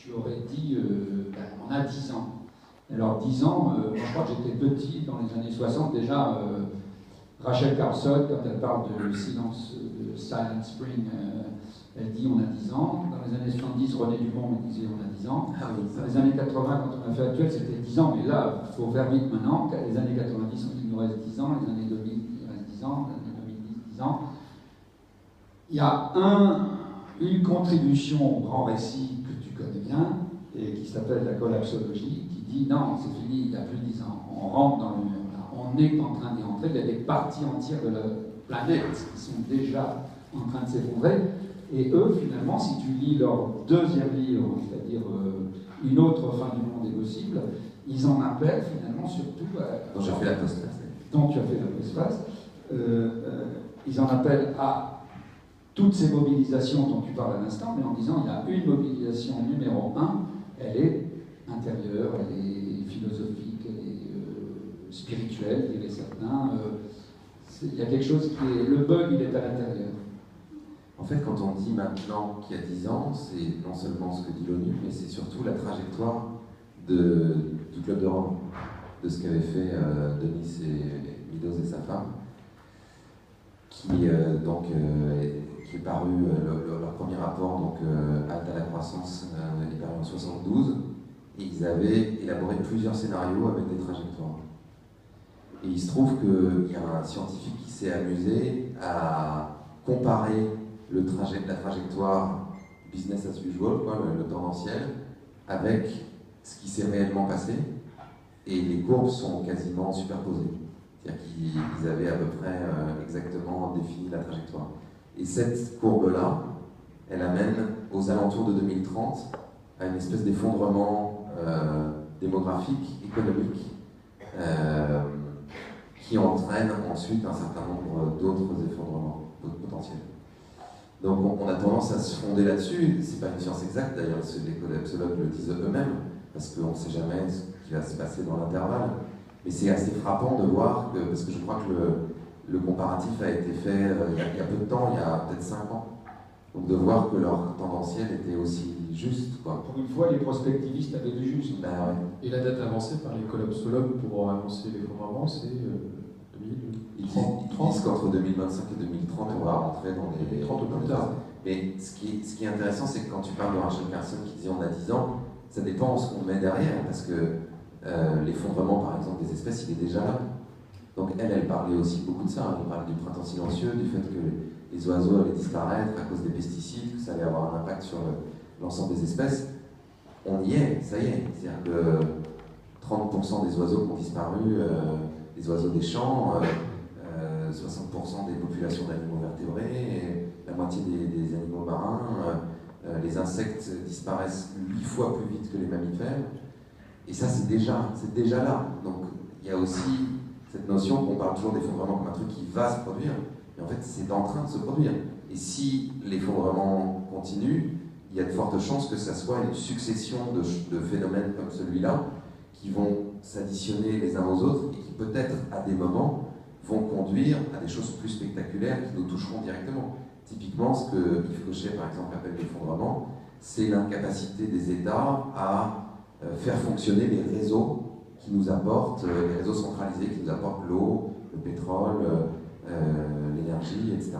tu aurais dit, on a 10 ans. Alors 10 ans, moi je crois que j'étais petit dans les années 60 déjà. Rachel Carson, quand elle parle de Silent Spring, elle dit on a 10 ans. Dans les années 70, René Dumont me disait on a 10 ans. Dans les années 80, quand on a fait Actuel, c'était 10 ans. Mais là, il faut faire vite maintenant. Les années 90, il nous reste 10 ans. Les années 2000, il reste 10 ans. Les années 2010, 10 ans. Il y a une contribution au grand récit que tu connais bien, et qui s'appelle la collapsologie, qui dit non, c'est fini, il n'y a plus 10 ans. On rentre dans le mur. On est en train d'y entrer, il y a des parties entières de la planète qui sont déjà en train de s'effondrer. Et eux, finalement, si tu lis leur deuxième livre, c'est-à-dire Une autre fin du monde est possible, ils en appellent finalement surtout dont j'ai fait la postface. Dont tu as fait la postface. Ils en appellent à toutes ces mobilisations dont tu parles à l'instant, mais en disant il y a une mobilisation numéro 1, elle est intérieure, elle est philosophique, elle est spirituelle, diraient certains. Il y a quelque chose qui est... Le bug, il est à l'intérieur. En fait, quand on dit maintenant qu'il y a 10 ans, c'est non seulement ce que dit l'ONU, mais c'est surtout la trajectoire du Club de Rome, de ce qu'avaient fait Denis et Meadows et sa femme, qui est paru, leur premier rapport, donc Halte à la croissance, est paru en 72, et ils avaient élaboré plusieurs scénarios avec des trajectoires. Et il se trouve qu'il y a un scientifique qui s'est amusé à comparer la trajectoire business as usual, le tendanciel, avec ce qui s'est réellement passé, et les courbes sont quasiment superposées. C'est-à-dire qu'ils avaient à peu près exactement défini la trajectoire. Et cette courbe-là, elle amène aux alentours de 2030 à une espèce d'effondrement démographique, économique, qui entraîne ensuite un certain nombre d'autres effondrements potentiels. Donc on a tendance à se fonder là-dessus. C'est pas une science exacte, d'ailleurs, les collapsologues le disent eux-mêmes, parce qu'on ne sait jamais ce qui va se passer dans l'intervalle. Mais c'est assez frappant de voir que, parce que je crois que le comparatif a été fait il y a peu de temps, il y a peut-être 5 ans. Donc de voir que leur tendanciel était aussi juste, quoi. Pour une fois, les prospectivistes avaient du juste. Ben, ouais. Et la date avancée par les collapsologues pour annoncer l'effondrement, c'est 2030. Ils disent qu'entre 2025 et 2030, on va rentrer dans les 30 ou plus tard. Mais ce qui est intéressant, c'est que quand tu parles de Rachel Carson qui dit on a 10 ans, ça dépend de ce qu'on met derrière, parce que l'effondrement, par exemple, des espèces, il est déjà là. Donc elle parlait aussi beaucoup de ça. Elle parlait du printemps silencieux, du fait que les oiseaux allaient disparaître à cause des pesticides, que ça allait avoir un impact sur l'ensemble des espèces. On y est, ça y est. C'est-à-dire que 30% des oiseaux qui ont disparu, les oiseaux des champs, 60% des populations d'animaux vertébrés, et la moitié des animaux marins, les insectes disparaissent 8 fois plus vite que les mammifères. Et ça, c'est déjà là. Donc il y a aussi cette notion qu'on parle toujours d'effondrement comme un truc qui va se produire, mais en fait c'est en train de se produire. Et si l'effondrement continue, il y a de fortes chances que ça soit une succession de phénomènes comme celui-là qui vont s'additionner les uns aux autres et qui peut-être à des moments vont conduire à des choses plus spectaculaires qui nous toucheront directement. Typiquement, ce que Yves Cochet par exemple appelle l'effondrement, c'est l'incapacité des États à faire fonctionner les réseaux qui nous apportent, les réseaux centralisés qui nous apportent l'eau, le pétrole, l'énergie, etc.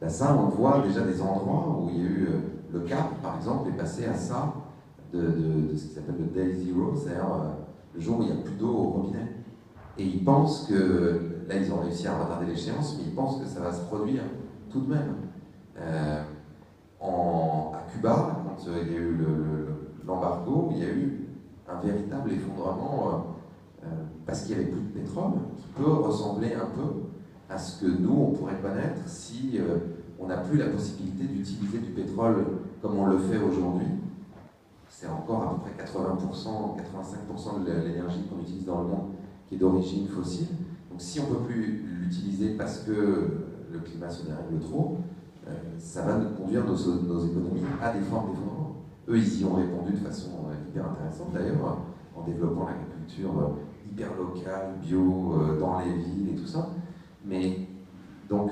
Là, ça, on voit déjà des endroits où il y a eu le Cap, par exemple, est passé à ça, de ce qui s'appelle le Day Zero, c'est-à-dire le jour où il n'y a plus d'eau au robinet. Et ils pensent que, là ils ont réussi à retarder l'échéance, mais ils pensent que ça va se produire tout de même. À Cuba, quand il y a eu l'embargo, il y a eu un véritable effondrement parce qu'il n'y avait plus de pétrole, qui peut ressembler un peu à ce que nous, on pourrait connaître si on n'a plus la possibilité d'utiliser du pétrole comme on le fait aujourd'hui. C'est encore à peu près 80%, 85% de l'énergie qu'on utilise dans le monde qui est d'origine fossile. Donc si on ne peut plus l'utiliser parce que le climat se dérègle trop, ça va nous conduire nos économies à des formes d'effondrement. Eux, ils y ont répondu de façon hyper intéressante d'ailleurs, en développant l'agriculture hyper locale, bio, dans les villes et tout ça. Mais donc,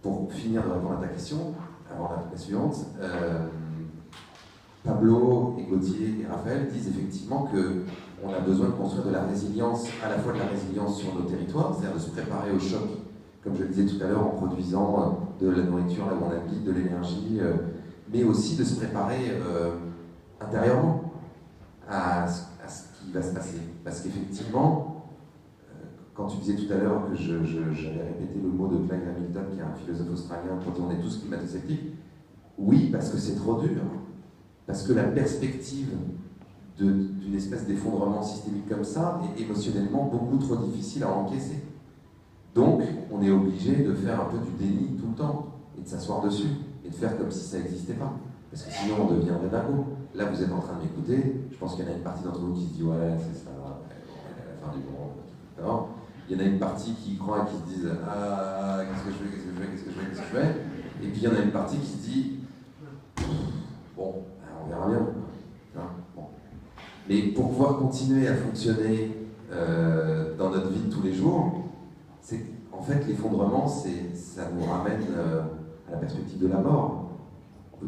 pour finir de répondre à ta question, avant la suivante, Pablo et Gauthier et Raphaël disent effectivement qu'on a besoin de construire de la résilience, à la fois de la résilience sur nos territoires, c'est-à-dire de se préparer au choc, comme je le disais tout à l'heure, en produisant de la nourriture là où on habite, de l'énergie, mais aussi de se préparer intérieurement à ce qui va se passer. Parce qu'effectivement, quand tu disais tout à l'heure que j'avais répété le mot de Clive Hamilton, qui est un philosophe australien, pour dire on est tous climato-sceptiques, oui, parce que c'est trop dur. Parce que la perspective d'une espèce d'effondrement systémique comme ça est émotionnellement beaucoup trop difficile à encaisser. Donc, on est obligé de faire un peu du déni tout le temps, et de s'asseoir dessus, et de faire comme si ça n'existait pas. Parce que sinon, on deviendrait dingo. Là, vous êtes en train de m'écouter, je pense qu'il y en a une partie d'entre vous qui se dit « Ouais, c'est ça, on est à la fin du monde. » Alors, il y en a une partie qui croit et qui se disent « Ah, qu'est-ce que je fais, qu'est-ce que je fais, qu'est-ce que je fais, qu'est-ce que je fais ?» Et puis, il y en a une partie qui se dit « Bon, on verra bien. » Bon. Mais pour pouvoir continuer à fonctionner dans notre vie de tous les jours, c'est en fait l'effondrement, ça nous ramène à la perspective de la mort.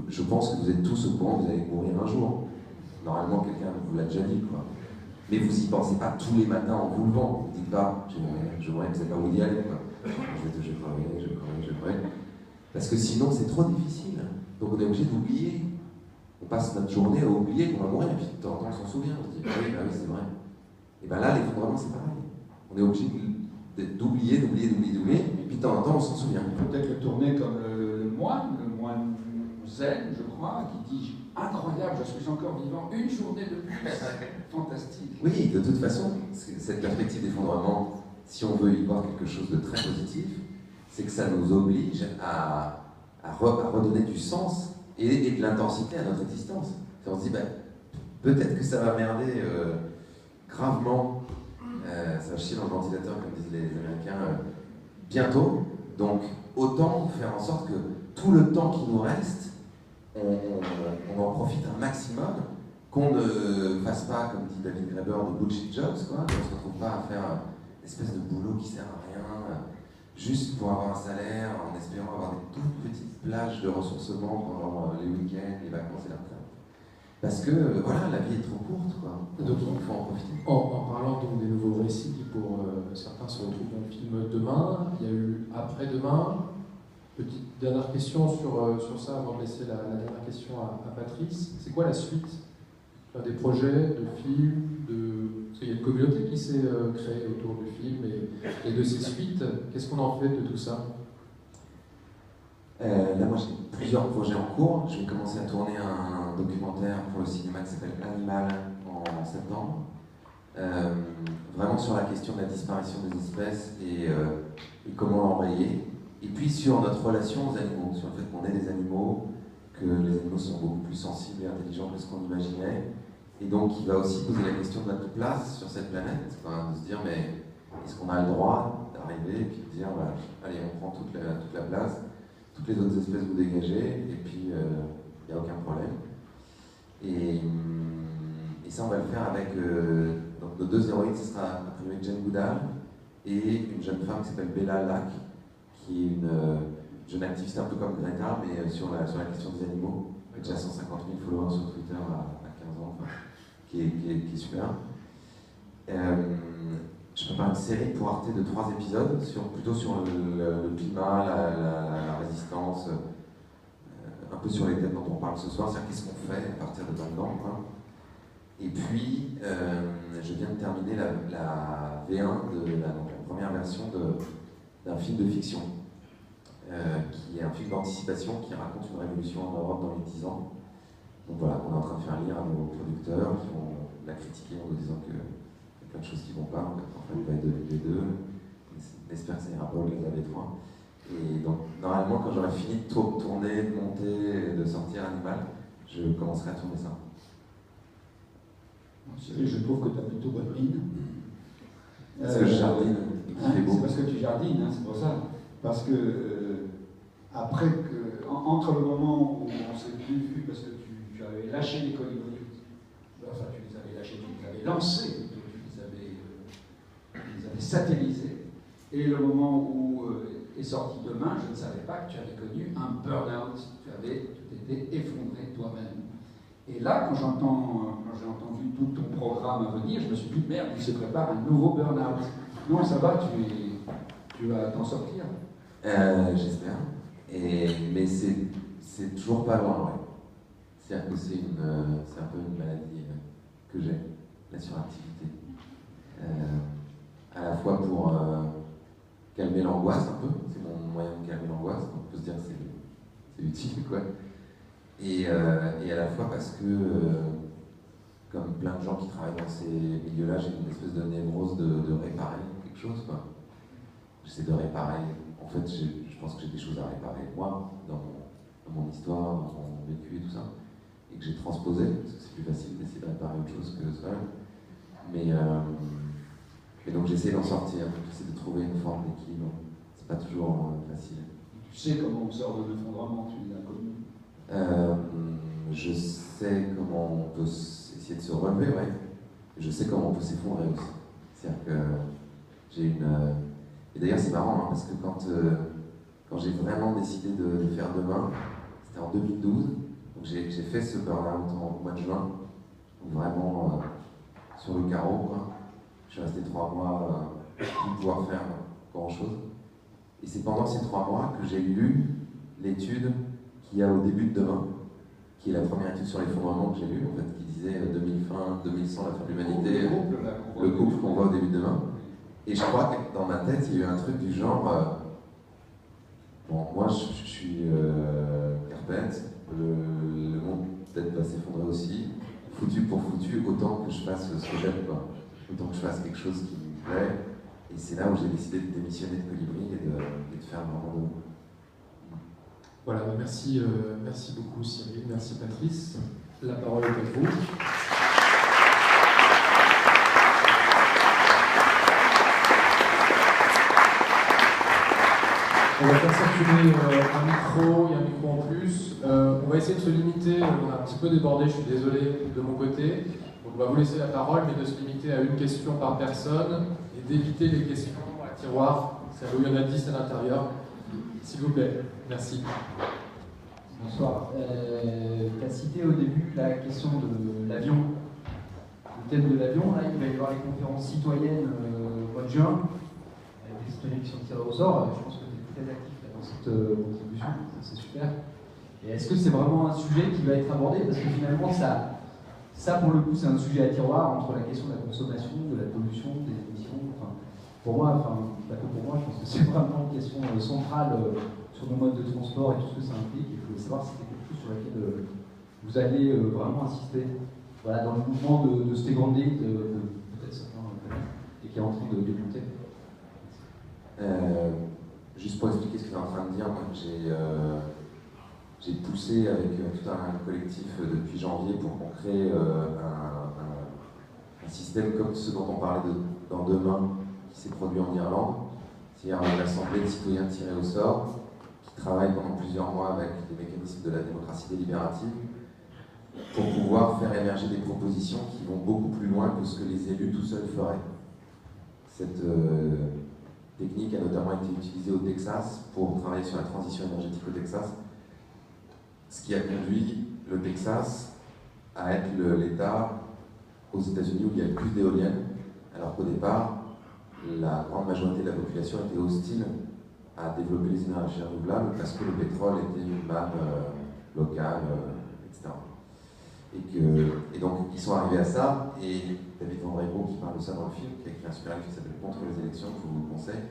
Je pense que vous êtes tous au courant que vous allez mourir un jour. Normalement, quelqu'un vous l'a déjà dit, quoi. Mais vous n'y pensez pas tous les matins en vous levant. Vous ne dites pas, je mourrai, vous n'êtes pas Woody Allen, quoi. Je creverai. Parce que sinon, c'est trop difficile. Donc on est obligé d'oublier. On passe notre journée à oublier qu'on va mourir, et puis de temps en temps, on s'en souvient. On se dit, oui, c'est vrai. Et bien là, l'effondrement, c'est pareil. On est obligé d'oublier, et puis de temps en temps, on s'en souvient. Peut-être le tourner comme le moine zen, je crois, qui dit incroyable, je suis encore vivant une journée de plus. Fantastique. Oui, de toute façon, cette perspective d'effondrement, si on veut y voir quelque chose de très positif, c'est que ça nous oblige à redonner du sens et de l'intensité à notre existence. On se dit, peut-être que ça va merder gravement, ça va chier dans le ventilateur, comme disent les Américains, bientôt. Donc, autant faire en sorte que tout le temps qui nous reste, on en profite un maximum, qu'on ne fasse pas, comme dit David Graeber, de bullshit jobs, quoi, qu'on ne se retrouve pas à faire une espèce de boulot qui sert à rien, juste pour avoir un salaire, en espérant avoir des toutes petites plages de ressourcement pendant les week-ends, les vacances et la retraite. Parce que, voilà, la vie est trop courte, quoi. Donc il faut en profiter. En parlant donc des nouveaux récits qui, pour certains, se retrouvent dans le film Demain, il y a eu Après-demain. Petite dernière question sur ça, avant de laisser la dernière question à Patrice. C'est quoi la suite des projets, de films, parce qu'il y a une communauté qui s'est créée autour du film et de ses suites. Qu'est-ce qu'on en fait de tout ça? Là, moi, j'ai plusieurs projets en cours. Je vais commencer à tourner un documentaire pour le cinéma qui s'appelle Animal en septembre. Vraiment sur la question de la disparition des espèces et comment l'enrayer. Et puis sur notre relation aux animaux, sur le fait qu'on est des animaux, que les animaux sont beaucoup plus sensibles et intelligents que ce qu'on imaginait. Et donc il va aussi poser la question de notre place sur cette planète, de se dire mais est-ce qu'on a le droit d'arriver et puis de dire allez, on prend toute la place, toutes les autres espèces vous dégagez et puis il n'y a aucun problème. Et ça on va le faire avec donc nos deux héroïnes, ce sera a priori Jane Goodall et une jeune femme qui s'appelle Bella Lack, qui est une jeune activiste un peu comme Greta, mais sur la question des animaux, avec déjà 150 000 followers sur Twitter à 15 ans, qui est super. Je prépare une série pour Arte de 3 épisodes, plutôt sur le climat, la résistance, un peu sur les thèmes dont on parle ce soir, c'est-à-dire qu'est-ce qu'on fait à partir de maintenant. Et puis, je viens de terminer la V1, donc la première version d'un film de fiction, qui est un film d'anticipation qui raconte une révolution en Europe dans les 10 ans. Donc voilà, on est en train de faire lire à nos producteurs qui ont la critiqué en nous disant qu'il y a plein de choses qui ne vont pas, en fait il va être de les deux. On espère que ça ira pas au-delà des 3. Et donc normalement quand j'aurai fini de tourner, de monter, de sortir Animal, je commencerai à tourner ça. Je trouve que tu as plutôt bonne mine. Parce que je jardine et qu'il fait beau. C'est parce que tu jardines, c'est pour ça. Parce que entre le moment où on s'est plus vu, parce que tu avais lâché les colibris, enfin tu les avais lâchés, tu les avais lancés, plutôt, tu les avais satellisés, et le moment où est sorti Demain, je ne savais pas que tu avais connu un burn-out, tu t'étais effondré toi-même. Et là, quand j'ai entendu tout ton programme à venir, je me suis dit, merde, il se prépare un nouveau burn-out. Non, ça va, tu vas t'en sortir. J'espère. Mais c'est toujours pas loin, ouais. C'est-à-dire que c'est un peu une maladie que j'ai, la suractivité. À la fois pour calmer l'angoisse un peu, c'est mon moyen de calmer l'angoisse, donc on peut se dire que c'est utile, quoi. Et à la fois parce que, comme plein de gens qui travaillent dans ces milieux-là, j'ai une espèce de névrose de réparer quelque chose, quoi. J'essaie de réparer. En fait, je pense que j'ai des choses à réparer, moi, dans mon histoire, dans mon vécu et tout ça, et que j'ai transposé, parce que c'est plus facile d'essayer de réparer autre chose que ça. Mais donc j'essaie d'en sortir, j'essaie de trouver une forme d'équilibre. C'est pas toujours facile. Tu sais comment on sort de l'effondrement, tu l'as connu. Je sais comment on peut essayer de se relever, ouais. Je sais comment on peut s'effondrer aussi. C'est-à-dire que j'ai une... Et d'ailleurs c'est marrant, hein, parce que quand j'ai vraiment décidé de faire demain, c'était en 2012, donc j'ai fait ce burn-out au mois de juin, donc vraiment sur le carreau, quoi. Je suis resté 3 mois sans pouvoir faire grand-chose. Et c'est pendant ces 3 mois que j'ai lu l'étude qu'il y a au début de demain, qui est la première étude sur l'effondrement que j'ai lue, en fait, qui disait 2100, la fin de l'humanité, le couple qu'on voit au début de demain. Et je crois que dans ma tête, il y a eu un truc du genre, bon, moi je suis carpette, le monde peut-être va s'effondrer aussi, foutu pour foutu, autant que je fasse ce que j'aime, quoi. Autant que je fasse quelque chose qui me plaît. Et c'est là où j'ai décidé de démissionner de Colibri et de faire vraiment de... Voilà, merci beaucoup Cyril, merci Patrice. La parole est à vous. On va faire circuler un micro et un micro en plus. On va essayer de se limiter, on a un petit peu débordé, je suis désolé de mon côté. Donc on va vous laisser la parole, mais de se limiter à une question par personne et d'éviter les questions à tiroir. C'est là où il y en a 10 à l'intérieur. S'il vous plaît, merci. Bonsoir. Tu as cité au début la question de l'avion. Le thème de l'avion, là, il va y avoir les conférences citoyennes au mois de juin, avec des citoyens qui sont tirés au sort. Je pense que tu es très actif là, dans cette contribution, c'est super. Et est-ce que c'est vraiment un sujet qui va être abordé? Parce que finalement, ça pour le coup, c'est un sujet à tiroir entre la question de la consommation, de la pollution, des émissions. Enfin, pour moi, pas que pour moi, je pense que c'est vraiment une question centrale sur nos modes de transport et tout ce que ça implique. Il faut savoir si c'est quelque chose sur lequel vous allez vraiment insister. Voilà, dans le mouvement de Stegandé, peut-être certains et qui est en train de débuter. Juste pour expliquer ce que tu es en train de dire, moi, j'ai poussé avec tout un collectif depuis janvier pour qu'on crée un système comme ce dont on parlait dans Demain, qui s'est produit en Irlande, c'est-à-dire une assemblée de citoyens tirés au sort, qui travaille pendant plusieurs mois avec les mécanismes de la démocratie délibérative, pour pouvoir faire émerger des propositions qui vont beaucoup plus loin que ce que les élus tout seuls feraient. Cette technique a notamment été utilisée au Texas pour travailler sur la transition énergétique au Texas, ce qui a conduit le Texas à être l'État aux États-Unis où il y a le plus d'éoliennes, alors qu'au départ, la grande majorité de la population était hostile à développer les énergies renouvelables parce que le pétrole était une manne locale, etc. Et donc, ils sont arrivés à ça, et David Vendrego, qui parle de ça dans le film, qui a écrit un super livre qui s'appelle Contre les élections, que je vous conseille,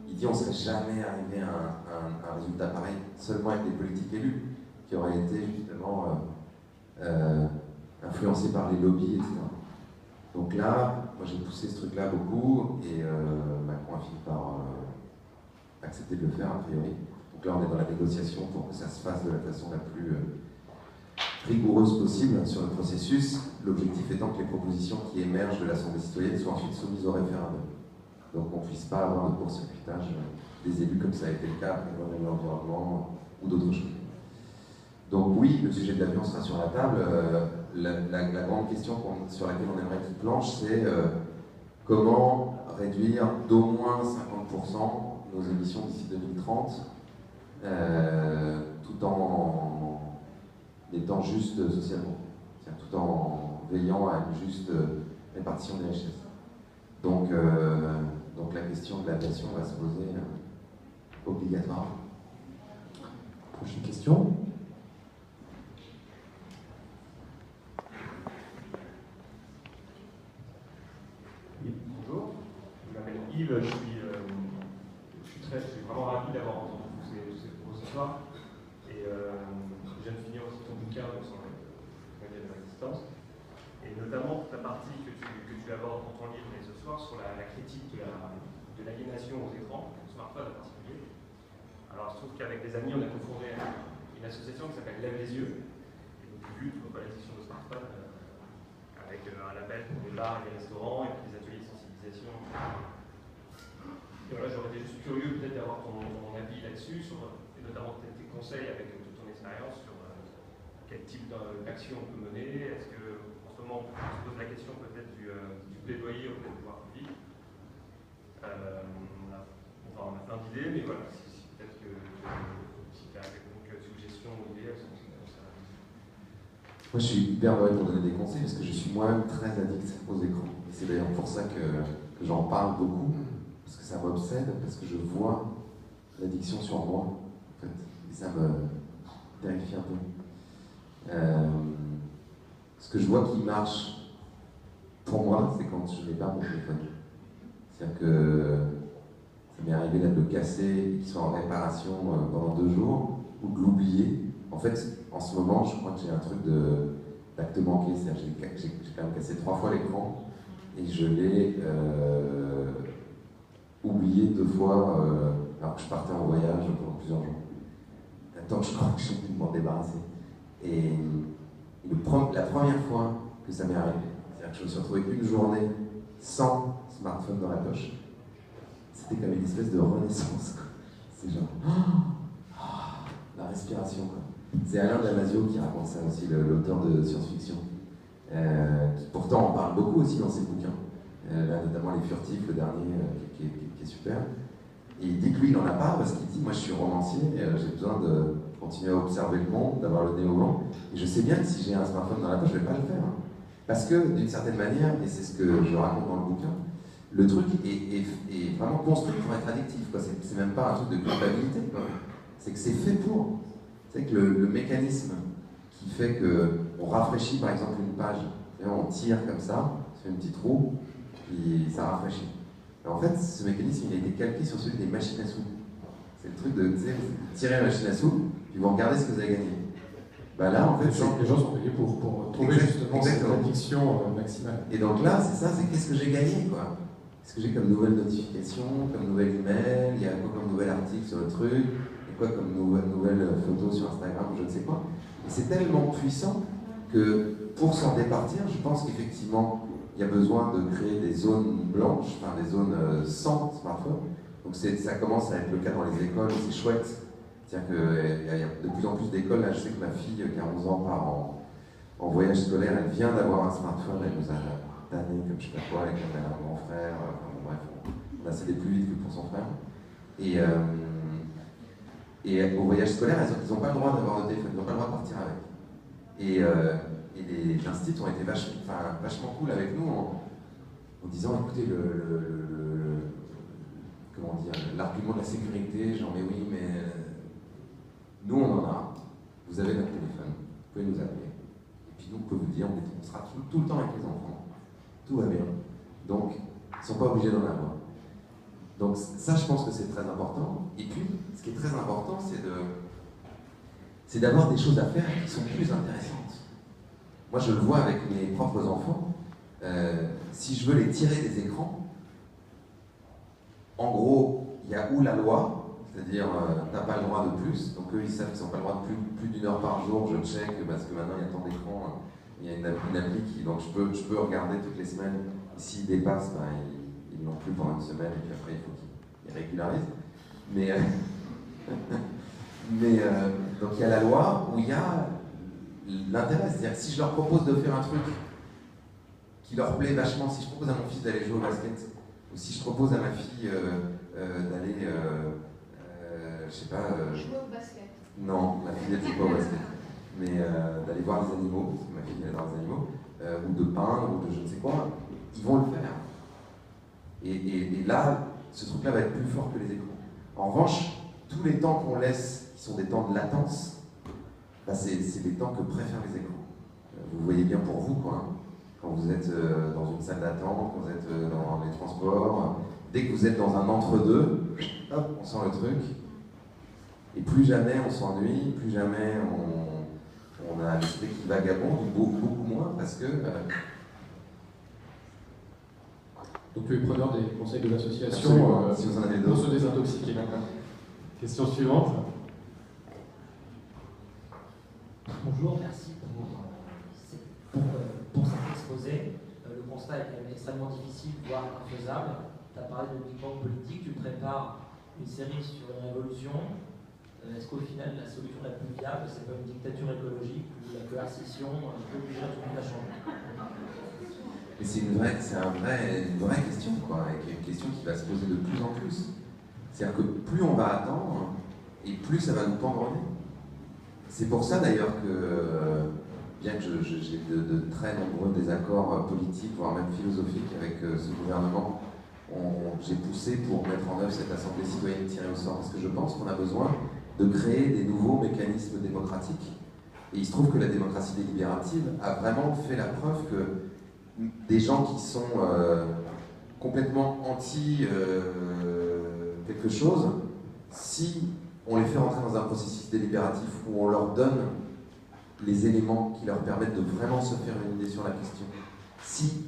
il dit on ne serait jamais arrivé à un résultat pareil, seulement avec des politiques élus, qui auraient été justement influencés par les lobbies, etc. Donc là, moi j'ai poussé ce truc-là beaucoup, et Macron a fini par accepter de le faire, a priori. Donc là, on est dans la négociation pour que ça se fasse de la façon la plus rigoureuse possible sur le processus, l'objectif étant que les propositions qui émergent de l'Assemblée citoyenne soient ensuite soumises au référendum. Donc on ne puisse pas avoir de court-circuitage des élus comme ça a été le cas après l'environnement ou d'autres choses. Donc oui, le sujet de l'avion sera sur la table. La grande question sur laquelle on aimerait qu'il planche, c'est comment réduire d'au moins 50% nos émissions d'ici 2030, tout en étant juste socialement. tout en veillant à une juste répartition des richesses. Donc la question de l'aviation va se poser obligatoirement. Prochaine question. Oui, bonjour, je m'appelle Yves, je suis vraiment ravi d'avoir entendu tous ces propos ce soir. Et je viens de finir aussi ton bouquin sur la de résistance. Et notamment toute la partie que tu abordes dans ton livre et ce soir sur la critique de l'aliénation aux écrans, au smartphone en particulier. Alors je trouve qu'avec des amis, on a cofondé une association qui s'appelle Lève les yeux. Et donc j'ai vu toute l'addiction de smartphone avec un label pour les bars et les restaurants et puis des ateliers de sensibilisation. Et voilà, j'aurais été juste curieux peut-être d'avoir ton avis là-dessus, et notamment peut-être tes conseils avec toute ton expérience sur quel type d'action on peut mener. Est-ce que, en ce moment, on se pose la question peut-être du plaidoyer auprès du pouvoir public. On a plein d'idées, mais voilà, peut-être que si tu as quelques suggestions ou idées, elles sont comme ça. Moi, je suis hyper heureux pour donner des conseils parce que je suis moi-même très addict aux écrans. Et c'est d'ailleurs pour ça que j'en parle beaucoup, parce que ça m'obsède, parce que je vois l'addiction sur moi, en fait. Et ça me terrifie un peu. Ce que je vois qui marche pour moi, c'est quand je n'ai pas mon téléphone. C'est-à-dire que ça m'est arrivé de le casser et qu'il soit en réparation pendant 2 jours, ou de l'oublier. En fait, en ce moment, je crois que j'ai un truc d'acte manqué. C'est-à-dire que j'ai quand même cassé 3 fois l'écran et je l'ai oublié 2 fois alors que je partais en voyage pendant plusieurs jours. Attends, je crois que j'ai envie de m'en débarrasser. Et la première fois que ça m'est arrivé, c'est-à-dire que je me suis retrouvé une journée sans smartphone dans la poche, c'était comme une espèce de renaissance. C'est genre la respiration, quoi. C'est Alain Damasio qui raconte ça aussi, l'auteur de science-fiction, qui pourtant en parle beaucoup aussi dans ses bouquins, là, notamment Les Furtifs, le dernier, qui est super. Et il dit que lui, il n'en a pas parce qu'il dit, moi je suis romancier, j'ai besoin de continuer à observer le monde, d'avoir le nez au vent, et je sais bien que si j'ai un smartphone dans la poche, je ne vais pas le faire. Hein. Parce que, d'une certaine manière, et c'est ce que je raconte dans le bouquin, le truc est vraiment construit pour être addictif. C'est même pas un truc de culpabilité, c'est que c'est fait pour. C'est que le mécanisme qui fait qu'on rafraîchit par exemple une page, on tire comme ça, on fait une petite roue, puis ça rafraîchit. Et en fait, ce mécanisme il a été calqué sur celui des machines à sous. C'est le truc de tirer la machine à sous, puis vous regardez ce que vous avez gagné. Bah là, en fait, les gens sont payés pour trouver justement cette addiction maximale. Et donc là, c'est ça, c'est qu'est-ce que j'ai gagné, quoi. Qu'est-ce que j'ai comme nouvelle notification, comme nouvelle email, il y a quoi comme nouvel article sur le truc, et quoi comme nouvelle photo sur Instagram, je ne sais quoi. Et c'est tellement puissant que pour s'en départir, je pense qu'effectivement, il y a besoin de créer des zones blanches, enfin des zones sans smartphone. Donc ça commence à être le cas dans les écoles, c'est chouette. C'est-à-dire qu'il y a de plus en plus d'écoles, là je sais que ma fille qui a 11 ans part en voyage scolaire, elle vient d'avoir un smartphone, elle nous a tanné comme je sais pas quoi, avec un grand frère, bref, on a cédé plus vite que pour son frère. Et au voyage scolaire, ils n'ont pas le droit d'avoir de téléphone, ils n'ont pas le droit de partir avec. Et les instituts ont été vachement cool avec nous en disant, écoutez, comment dire, l'argument de la sécurité, genre mais oui, mais nous on en a, vous avez notre téléphone, vous pouvez nous appeler. Et puis nous on peut vous dire, on sera tout le temps avec les enfants, tout va bien. Donc, ils ne sont pas obligés d'en avoir. Donc ça je pense que c'est très important. Et puis, ce qui est très important, c'est d'avoir des choses à faire qui sont plus intéressantes. Moi je le vois avec mes propres enfants, si je veux les tirer des écrans, en gros, il y a où la loi, c'est-à-dire t'as pas le droit de plus, donc eux ils savent qu'ils n'ont pas le droit de plus d'1 heure par jour, je check parce que maintenant il y a tant d'écrans, il y a une appli qui, donc je peux regarder toutes les semaines, et s'ils dépassent, ben, ils n'ont plus pendant une semaine, et puis après il faut qu'ils régularisent. Donc il y a la loi où il y a l'intérêt, c'est-à-dire que si je leur propose de faire un truc qui leur plaît vachement, si je propose à mon fils d'aller jouer au basket, ou si je propose à ma fille d'aller, je sais pas... Jouer au basket. Non, ma fille ne joue pas au basket. mais d'aller voir les animaux, parce que ma fille elle adore les animaux, ou de peindre, ou de je ne sais quoi, ils vont le faire. Et là, ce truc-là va être plus fort que les écrans. En revanche, tous les temps qu'on laisse, qui sont des temps de latence, bah c'est des temps que préfèrent les écrans. Vous voyez bien pour vous, quoi. Hein. Quand vous êtes dans une salle d'attente, quand vous êtes dans les transports, dès que vous êtes dans un entre-deux, hop, on sent le truc. Et plus jamais on s'ennuie, plus jamais on a l'esprit qui vagabonde, beaucoup moins, parce que... Donc tu es preneur des conseils de l'association si vous en avez pour d'autres. se désintoxiquer. Question suivante. Bonjour, merci pour cet exposé. Le constat est quand même extrêmement difficile, voire infaisable. Tu as parlé de Big Bang politique, tu prépares une série sur une révolution. Est-ce qu'au final, la solution la plus viable, c'est pas une dictature écologique ou la coercition qui obligerait tout le monde à changer? Mais c'est une vraie question, quoi, et une question qui va se poser de plus en plus. C'est-à-dire que plus on va attendre, et plus ça va nous pendre au nez. C'est pour ça d'ailleurs que, bien que j'ai de très nombreux désaccords politiques, voire même philosophiques avec ce gouvernement, j'ai poussé pour mettre en œuvre cette assemblée citoyenne tirée au sort, parce que je pense qu'on a besoin de créer des nouveaux mécanismes démocratiques. Et il se trouve que la démocratie délibérative a vraiment fait la preuve que des gens qui sont complètement anti quelque chose, si on les fait rentrer dans un processus délibératif où on leur donne les éléments qui leur permettent de vraiment se faire une idée sur la question, si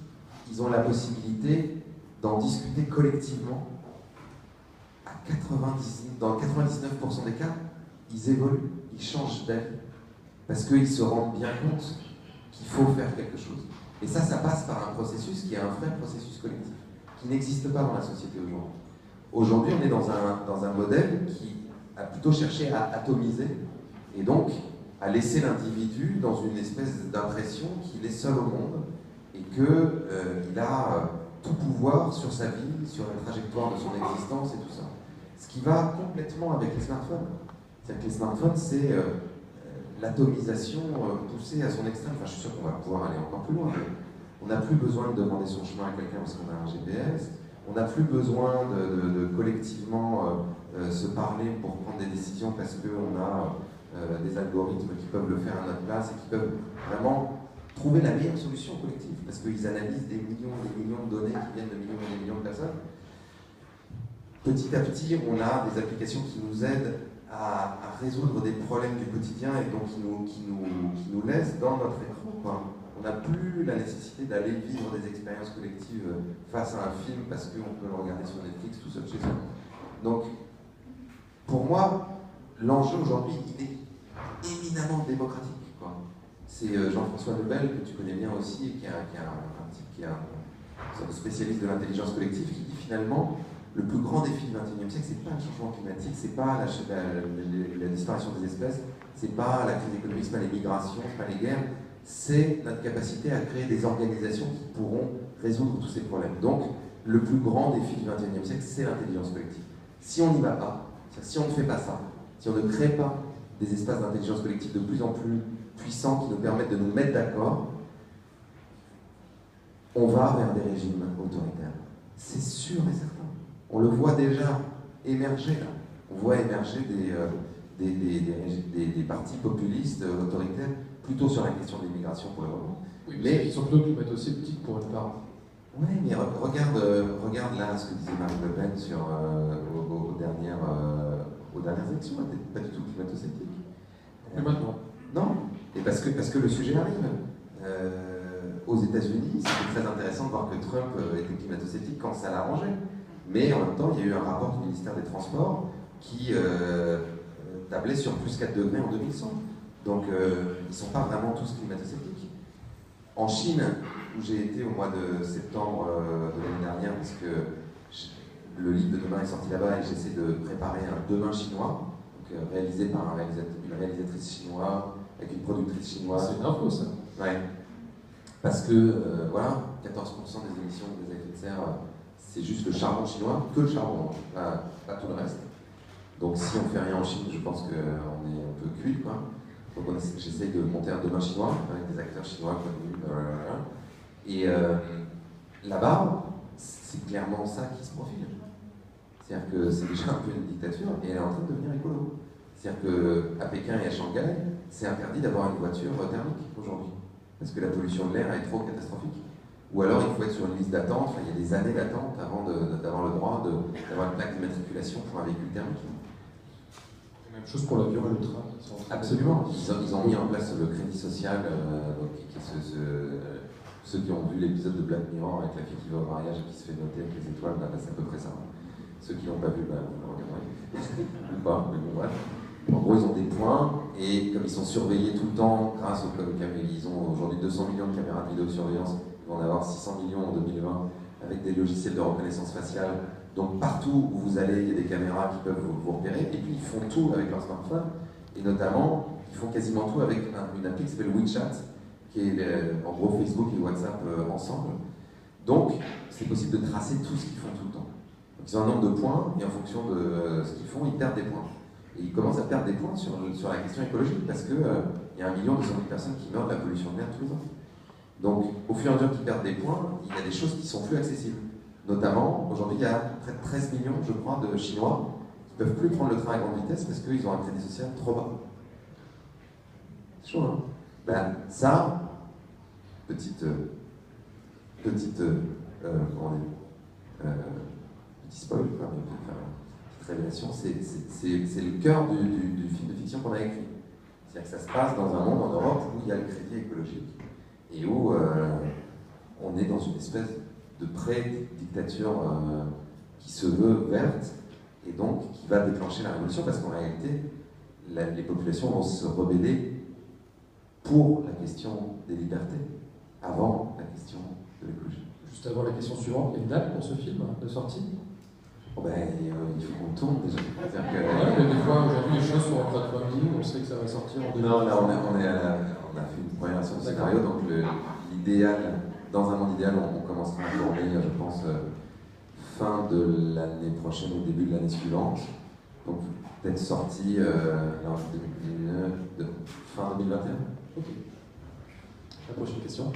ils ont la possibilité d'en discuter collectivement, dans 99% des cas, ils évoluent, ils changent d'avis, parce qu'ils se rendent bien compte qu'il faut faire quelque chose. Et ça passe par un processus qui est un vrai processus collectif, qui n'existe pas dans la société aujourd'hui. Aujourd'hui, on est dans un modèle qui a plutôt cherché à atomiser, et donc à laisser l'individu dans une espèce d'impression qu'il est seul au monde, et qu'il a tout pouvoir sur sa vie, sur la trajectoire de son existence et tout ça. Ce qui va complètement avec les smartphones. C'est-à-dire que les smartphones, c'est l'atomisation poussée à son extrême. Enfin, je suis sûr qu'on va pouvoir aller encore plus loin. On n'a plus besoin de demander son chemin à quelqu'un parce qu'on a un GPS. On n'a plus besoin de collectivement se parler pour prendre des décisions parce qu'on a des algorithmes qui peuvent le faire à notre place et qui peuvent vraiment trouver la meilleure solution collective parce qu'ils analysent des millions de données qui viennent de millions et des millions de personnes. Petit à petit, on a des applications qui nous aident à résoudre des problèmes du quotidien et donc qui nous laissent dans notre écran, quoi. On n'a plus la nécessité d'aller vivre des expériences collectives face à un film parce qu'on peut le regarder sur Netflix tout seul chez soi. Donc, pour moi, l'enjeu aujourd'hui, il est éminemment démocratique, quoi. C'est Jean-François Lebel, que tu connais bien aussi, qui est un type qui est un sorte de spécialiste de l'intelligence collective, qui dit finalement le plus grand défi du XXIe siècle, c'est pas le changement climatique, c'est pas la disparition des espèces, c'est pas la crise économique, c'est pas les migrations, c'est pas les guerres, c'est notre capacité à créer des organisations qui pourront résoudre tous ces problèmes. Donc, le plus grand défi du XXIe siècle, c'est l'intelligence collective. Si on n'y va pas, si on ne fait pas ça, si on ne crée pas des espaces d'intelligence collective de plus en plus puissants qui nous permettent de nous mettre d'accord, on va vers des régimes autoritaires. C'est sûr et certain. On le voit déjà émerger là. On voit émerger des partis populistes autoritaires plutôt sur la question de l'immigration pour le moment. Oui, mais ils sont plutôt climato-sceptiques pour une part. Oui, mais regarde là ce que disait Marine Le Pen aux dernières élections. Elle n'était pas du tout climato-sceptique. Mais maintenant. Non, et parce que le sujet arrive. Aux États-Unis, c'était très intéressant de voir que Trump était climato-sceptique quand ça l'arrangeait. Mais en même temps, il y a eu un rapport du ministère des Transports qui tablait sur plus 4 degrés en 2100. Donc, ils ne sont pas vraiment tous climato-sceptiques. En Chine, où j'ai été au mois de septembre de l'année dernière, parce que le livre de Demain est sorti là-bas et j'essaie de préparer un Demain chinois, donc, réalisé par une réalisatrice chinoise, avec une productrice chinoise. C'est une info, ça. Ouais. Parce que, voilà, 14% des émissions de gaz à effet de serre, c'est juste le charbon chinois, que le charbon, pas tout le reste. Donc si on fait rien en Chine, je pense qu'on est un peu cuit, quoi. Donc j'essaye de monter un demain chinois avec des acteurs chinois connus. Et là-bas, c'est clairement ça qui se profile. C'est-à-dire que c'est déjà un peu une dictature et elle est en train de devenir écolo. C'est-à-dire qu'à Pékin et à Shanghai, c'est interdit d'avoir une voiture thermique aujourd'hui. Parce que la pollution de l'air est trop catastrophique. Ou alors il faut être sur une liste d'attente, il y a des années d'attente avant d'avoir le droit d'avoir une plaque d'immatriculation pour un véhicule thermique. Même chose pour l'avion et le train. Absolument. Ils ont mis en place le crédit social, ceux qui ont vu l'épisode de Black Mirror avec la fille qui va au mariage et qui se fait noter avec les étoiles, là, c'est à peu près ça. Ceux qui n'ont pas vu, vous le regarderez. Ou pas, mais bon, bref. En gros, ils ont des points, et comme ils sont surveillés tout le temps grâce aux caméras, ils ont aujourd'hui 200 millions de caméras de vidéosurveillance, ils vont en avoir 600 millions en 2020 avec des logiciels de reconnaissance faciale. Donc partout où vous allez, il y a des caméras qui peuvent vous repérer, et puis ils font tout avec leur smartphone, et notamment, ils font quasiment tout avec une appli qui s'appelle WeChat, qui est en gros Facebook et WhatsApp ensemble. Donc, c'est possible de tracer tout ce qu'ils font tout le temps. Donc, ils ont un nombre de points, et en fonction de ce qu'ils font, ils perdent des points. Et ils commencent à perdre des points sur la question écologique, parce qu'il y a 1 200 000 personnes qui meurent de la pollution de l'air tous les ans. Donc, au fur et à mesure qu'ils perdent des points, il y a des choses qui sont plus accessibles. Notamment, aujourd'hui, il y a près de 13 millions, je crois, de Chinois qui ne peuvent plus prendre le train à grande vitesse parce qu'ils ont un crédit social trop bas. C'est chaud, hein? Ben, ça, petit spoil, quoi, mais petite révélation, c'est le cœur du film de fiction qu'on a écrit. C'est-à-dire que ça se passe dans un monde en Europe où il y a le crédit écologique et où on est dans une espèce de pré-dictature qui se veut verte et donc qui va déclencher la révolution parce qu'en réalité, les populations vont se rebeller pour la question des libertés avant la question de l'écologie. Juste avant la question suivante, il y a une date pour ce film de sortie? Oh ben, il faut qu'on tourne déjà. Ouais, mais des fois, aujourd'hui, les choses sont en train de famille, on sait que ça va sortir en 2020. Non, là, on a fait une première version du scénario, donc l'idéal, dans un monde idéal, on commencera à tourner, je pense, fin de l'année prochaine ou début de l'année suivante. Donc, peut-être sorti fin 2021. Ok. La prochaine question.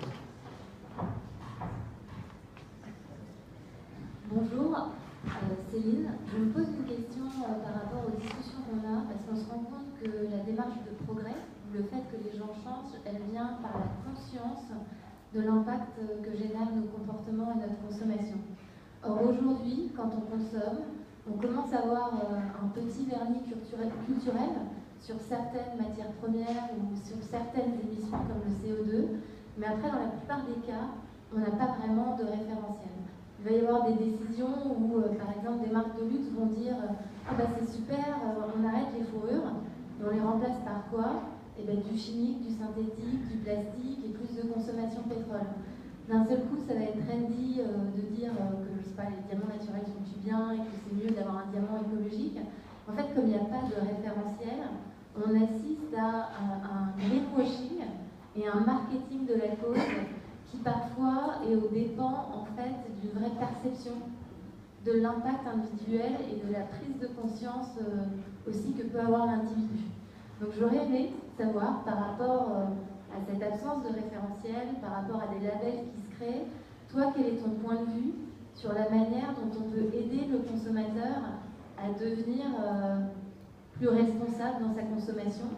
Bonjour, Céline. Je me pose une question par rapport aux discussions qu'on a, parce qu'on se rend compte que la démarche de progrès, le fait que les gens changent, elle vient par la conscience de l'impact que génèrent nos comportements et notre consommation. Or aujourd'hui, quand on consomme, on commence à avoir un petit vernis culturel sur certaines matières premières ou sur certaines émissions comme le CO2, mais après, dans la plupart des cas, on n'a pas vraiment de référentiel. Il va y avoir des décisions où, par exemple, des marques de luxe vont dire « Ah bah c'est super, on arrête les fourrures, et on les remplace par quoi ?» Eh ben, du chimique, du synthétique, du plastique et plus de consommation de pétrole. D'un seul coup, ça va être trendy de dire que je sais pas, les diamants naturels sont plus bien et que c'est mieux d'avoir un diamant écologique. En fait, comme il n'y a pas de référentiel, on assiste à un greenwashing et un marketing de la cause qui parfois est aux dépens en fait d'une vraie perception de l'impact individuel et de la prise de conscience aussi que peut avoir l'individu. Donc j'aurais aimé savoir par rapport à cette absence de référentiel, par rapport à des labels qui se créent, toi quel est ton point de vue sur la manière dont on peut aider le consommateur à devenir plus responsable dans sa consommation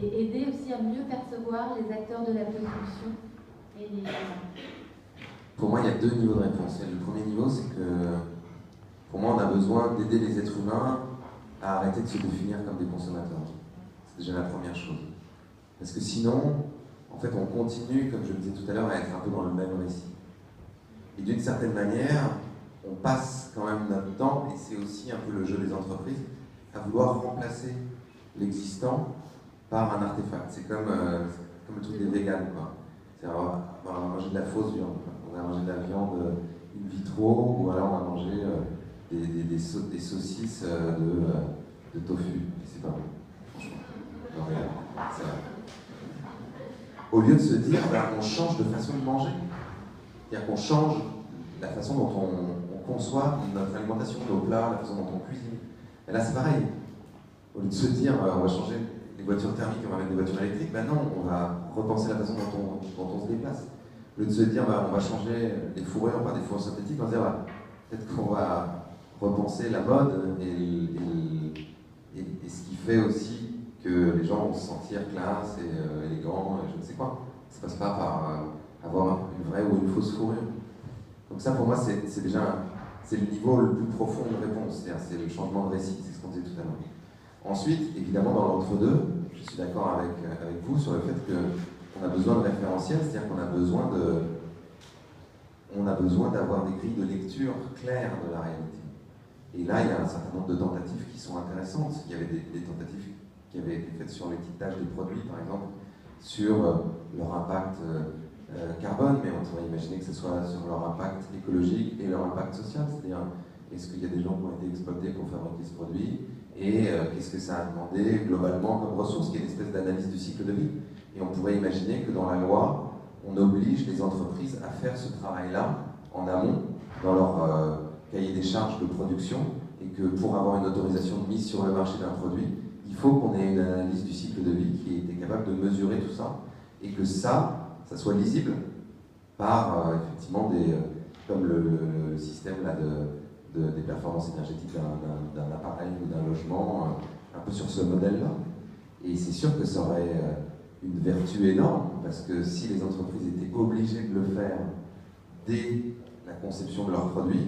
et aider aussi à mieux percevoir les acteurs de la production et les... Pour moi, il y a 2 niveaux de réponse. Le premier niveau, c'est que pour moi, on a besoin d'aider les êtres humains à arrêter de se définir comme des consommateurs. C'est déjà la première chose. Parce que sinon, en fait, on continue, comme je le disais tout à l'heure, à être un peu dans le même récit. Et d'une certaine manière, on passe quand même notre temps, et c'est aussi un peu le jeu des entreprises, à vouloir remplacer l'existant par un artefact. C'est comme le truc des véganes, quoi. C'est-à-dire, on va manger de la fausse viande, quoi. On va manger de la viande in vitro, ou alors on va manger des saucisses de tofu. C'est pas bon, franchement. Non, c'est vrai. Au lieu de se dire, on change de façon de manger. C'est-à-dire qu'on change la façon dont on conçoit notre alimentation, nos plats, la façon dont on cuisine. Et là, c'est pareil. Au lieu de se dire, on va changer les voitures thermiques, on va mettre des voitures électriques. Maintenant, on va repenser la façon dont on se déplace. Au lieu de se dire, on va changer les fourrures par des fourrures synthétiques, on va se dire, peut-être qu'on va repenser la mode et ce qui fait aussi que les gens vont se sentir classe et élégants, je ne sais quoi. Ça passe pas par avoir une vraie ou une fausse fourrure. Donc ça, pour moi, c'est déjà c'est le niveau le plus profond de réponse, c'est le changement de récit, c'est ce qu'on disait tout à l'heure. Ensuite, évidemment, dans l'entre-deux, je suis d'accord avec vous sur le fait qu'on a besoin de référentiels, c'est-à-dire qu'on a besoin d'avoir des grilles de lecture claires de la réalité. Et là, il y a un certain nombre de tentatives qui sont intéressantes. Il y avait des tentatives qui avaient été faites sur l'étiquetage des produits, par exemple, sur leur impact carbone, mais on pourrait imaginer que ce soit sur leur impact écologique et leur impact social, c'est-à-dire est-ce qu'il y a des gens qui ont été exploités pour fabriquer ce produit et qu'est-ce que ça a demandé globalement comme ressource, qui est une espèce d'analyse du cycle de vie. Et on pourrait imaginer que dans la loi, on oblige les entreprises à faire ce travail-là en amont, dans leur cahier des charges de production, et que pour avoir une autorisation de mise sur le marché d'un produit, il faut qu'on ait une analyse du cycle de vie qui était capable de mesurer tout ça, et que ça soit lisible par effectivement comme le système là, des performances énergétiques d'un appareil ou d'un logement, un peu sur ce modèle-là. Et c'est sûr que ça aurait une vertu énorme, parce que si les entreprises étaient obligées de le faire dès la conception de leurs produits,